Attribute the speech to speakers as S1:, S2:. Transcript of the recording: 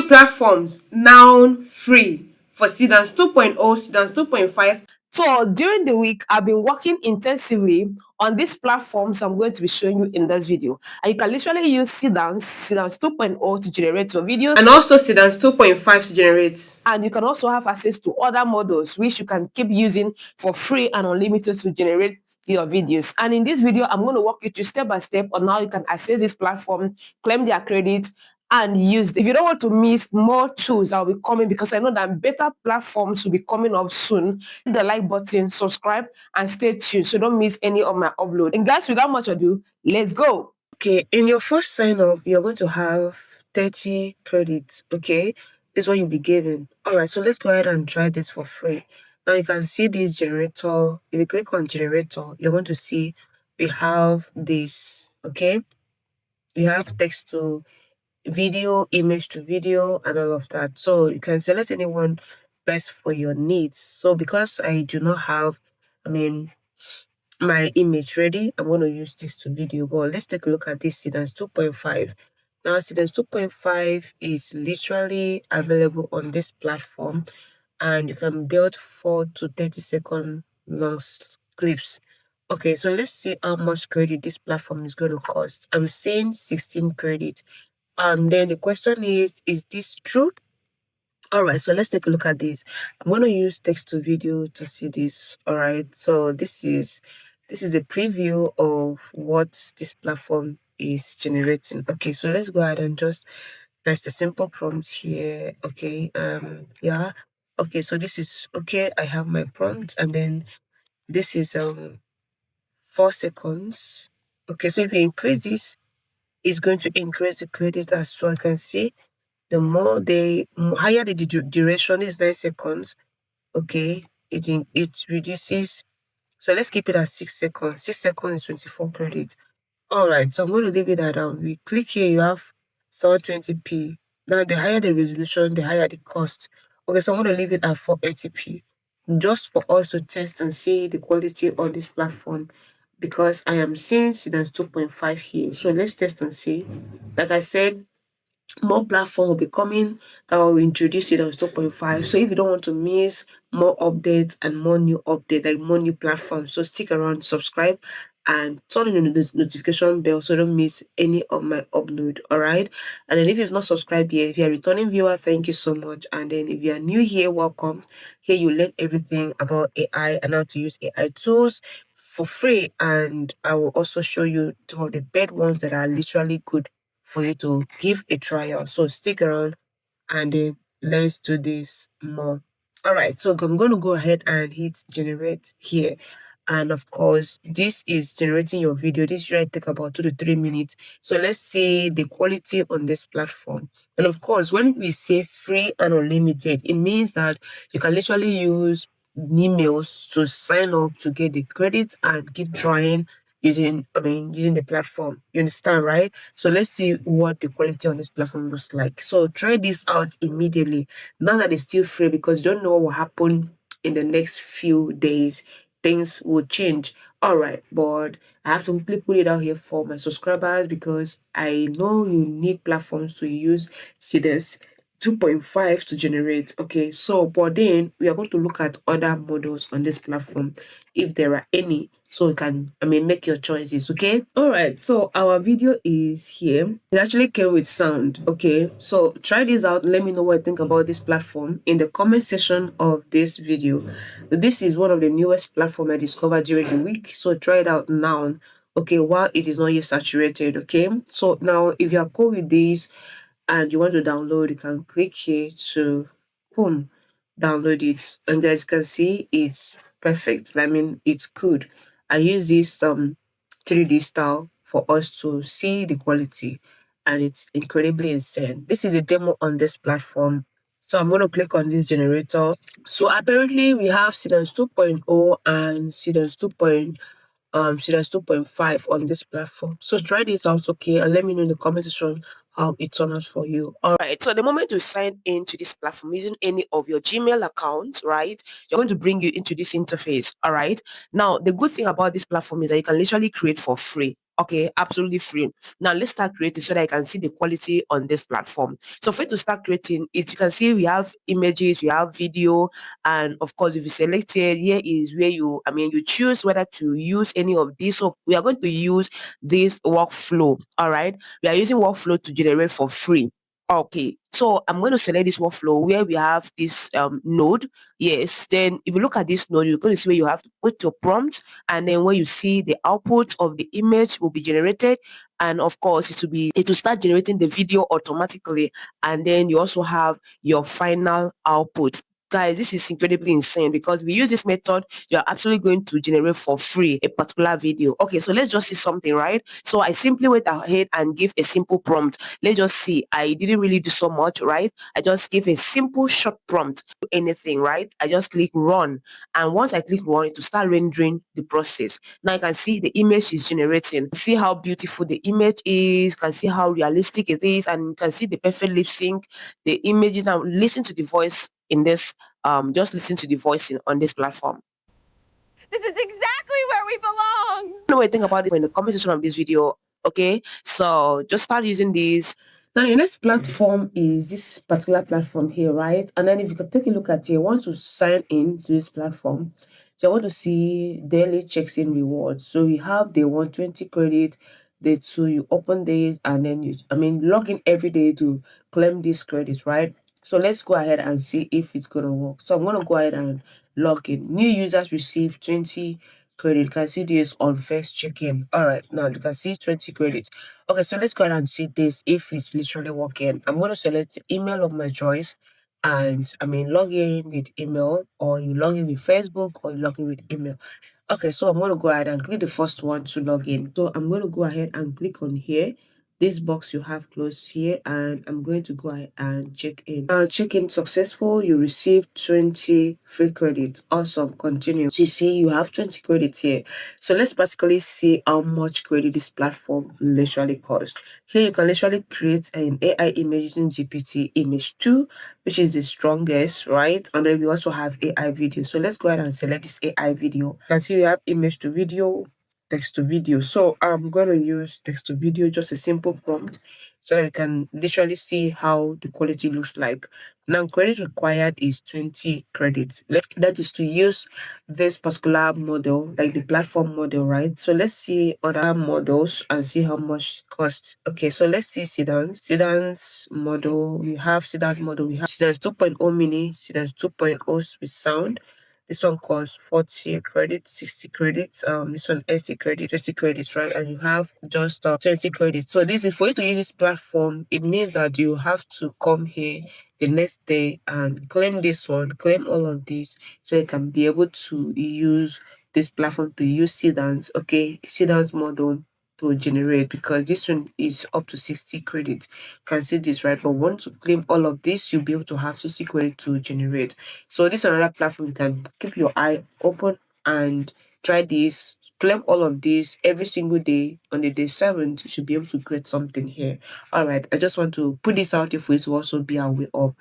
S1: platforms now free for Seedance 2.0, Seedance 2.5. So during the week, I've been working intensively on these platforms I'm going to be showing you in this video. And you can literally use Seedance 2.0 to generate your videos, and also Seedance 2.5 to generate. And you can also have access to other models which you can keep using for free and unlimited to generate your videos. And in this video, I'm going to walk you through step by step on how you can access this platform, claim their credit, and use them. If you don't want to miss more tools that will be coming, because I know that better platforms will be coming up soon, hit the like button, subscribe, and stay tuned so don't miss any of my upload. And guys, without much ado, let's go. Okay, in your first sign up, you're going to have 30 credits. Okay, this is what you'll be given. All right, so let's go ahead and try this for free. Now you can see this generator. If you click on generator, you're going to see we have this. Okay, we have text to video, image to video, and all of that. So you can select anyone best for your needs. So because I do not have, I mean, my image ready, I'm going to use this to video. But let's take a look at this Seedance 2.5. Now, Seedance 2.5 is literally available on this platform, and you can build 4 to 30-second long clips. Okay, so let's see how much credit this platform is going to cost. I'm seeing 16 credit. And then the question is this true? All right, so let's take a look at this. I'm going to use text to video to see this. All right, so this is a preview of what this platform is generating. Okay, so let's go ahead and just press the simple prompt here. Okay, yeah. Okay, so this is okay. I have my prompt, and then this is 4 seconds. Okay, so if you increase this, it's going to increase the credit as well. You can see higher the duration is 9 seconds. Okay, it reduces. So let's keep it at 6 seconds. 6 seconds is 24 credit. All right, so I'm going to leave it at that. We click here, you have 720p. Now, the higher the resolution, the higher the cost. Okay, so I'm going to leave it at 480p, just for us to test and see the quality on this platform, because I am seeing Seedance 2.5 here. So let's test and see. Like I said, more platform will be coming that will introduce it on 2.5. So if you don't want to miss more updates and more new updates, like more new platforms, so stick around, subscribe, and turn on the notification bell so don't miss any of my upload. All right. And then if you've not subscribed yet, if you're a returning viewer, thank you so much. And then if you are new here, welcome. Here you learn everything about AI and how to use AI tools for free. And I will also show you some of the best ones that are literally good for you to give a trial. So stick around and then let's do this more. All right, so I'm going to go ahead and hit generate here. And of course, this is generating your video. This should take about 2 to 3 minutes. So let's see the quality on this platform. And of course, when we say free and unlimited, it means that you can literally use emails to sign up to get the credits and keep trying using the platform. You understand, right? So let's see what the quality on this platform looks like. So try this out immediately. Now that it's still free, because you don't know what will happen in the next few days. Things will change. All right, but I have to quickly put it out here for my subscribers, because I know you need platforms to use. See this 2.5 to generate. Okay, so but then we are going to look at other models on this platform, if there are any, so you can make your choices. Okay, all right, so our video is here. It actually came with sound. Okay, so try this out. Let me know what you think about this platform in the comment section of this video. This is one of the newest platform I discovered during the week, so try it out now. Okay, while it is not yet saturated. Okay, so now if you are cool with this and you want to download, you can click here to boom, download it. And as you can see, it's perfect. It's good. I use this 3D style for us to see the quality, and it's incredibly insane. This is a demo on this platform. So I'm going to click on this generator. So apparently we have Seedance 2.0 and Seedance 2.5 on this platform. So try this out, okay, and let me know in the comment section how it turns out for you. All right. So the moment you sign into this platform using any of your Gmail accounts, right, you're going to bring you into this interface. All right. Now, the good thing about this platform is that you can literally create for free.
S2: Okay, absolutely free. Now let's start creating so that I can see the quality on this platform. So for you to start creating it, you can see we have images, we have video, and of course if you select it, here is where you choose whether to use any of these. So we are going to use this workflow. All right, we are using workflow to generate for free. Okay, so I'm going to select this workflow where we have this node. Yes, then if you look at this node, you're going to see where you have to put your prompt, and then when you see the output of the image will be generated, and of course it will start generating the video automatically, and then you also have your final output. Guys, this is incredibly insane because we use this method, you're absolutely going to generate for free a particular video. Okay, so let's just see something, right? So I simply went ahead and give a simple prompt. Let's just see, I didn't really do so much, right? I just give a simple short prompt, anything, right? I just click run, and once I click run, it will start rendering the process. Now you can see the image is generating. See how beautiful the image is, you can see how realistic it is, and you can see the perfect lip sync, the images. Now listen to the voice in this, just listen to the voice on this platform.
S3: This is exactly where we belong.
S2: Know what I think about it in the comment section of this video. Okay, so just start using these.
S1: Now, your next platform is this particular platform here, right? And then if you can take a look at here, once you sign in to this platform, so I want to see daily checks in rewards. So we have day 120 credit, day two, you open this, and then log in every day to claim this credit, right? So let's go ahead and see if it's gonna work. So I'm gonna go ahead and log in. New users receive 20 credit. You can see this on first check-in. All right, now you can see 20 credits. Okay, so let's go ahead and see this if it's literally working. I'm going to select the email of my choice, and log in with email, or you log in with Facebook, or you log in with email. Okay, so I'm going to go ahead and click the first one to log in. So I'm going to go ahead and click on here, this box you have closed here, and I'm going to go ahead and check in. Check in successful. You received 20 free credits. Awesome. Continue. So you see you have 20 credits here. So let's practically see how much credit this platform literally costs. Here you can literally create an AI image using GPT image 2, which is the strongest, right? And then we also have AI video. So let's go ahead and select this AI video. You can see you have image to video, text to video. So I'm going to use text to video, just a simple prompt, so that we can literally see how the quality looks like. Now, credit required is 20 credits. That is to use this particular model, like the platform model, right? So let's see other models and see how much it costs. Okay, so let's see Seedance. Seedance model, we have Seedance model, we have Seedance 2.0 mini, Seedance 2.0 with sound. This one costs 40 credits, 60 credits. This one 80 credits, 30 credits, right? And you have just 20 credits. So this is for you to use this platform. It means that you have to come here the next day and claim this one, claim all of these, so you can be able to use this platform to use Seedance, okay, Seedance model to generate, because this one is up to 60 credits. You can see this, right? But once you claim all of this, you'll be able to have 60 credit to generate. So this is another platform you can keep your eye open and try this. Claim all of this every single day. On the day 7th, you should be able to create something here. All right, I just want to put this out here for you to also be aware of.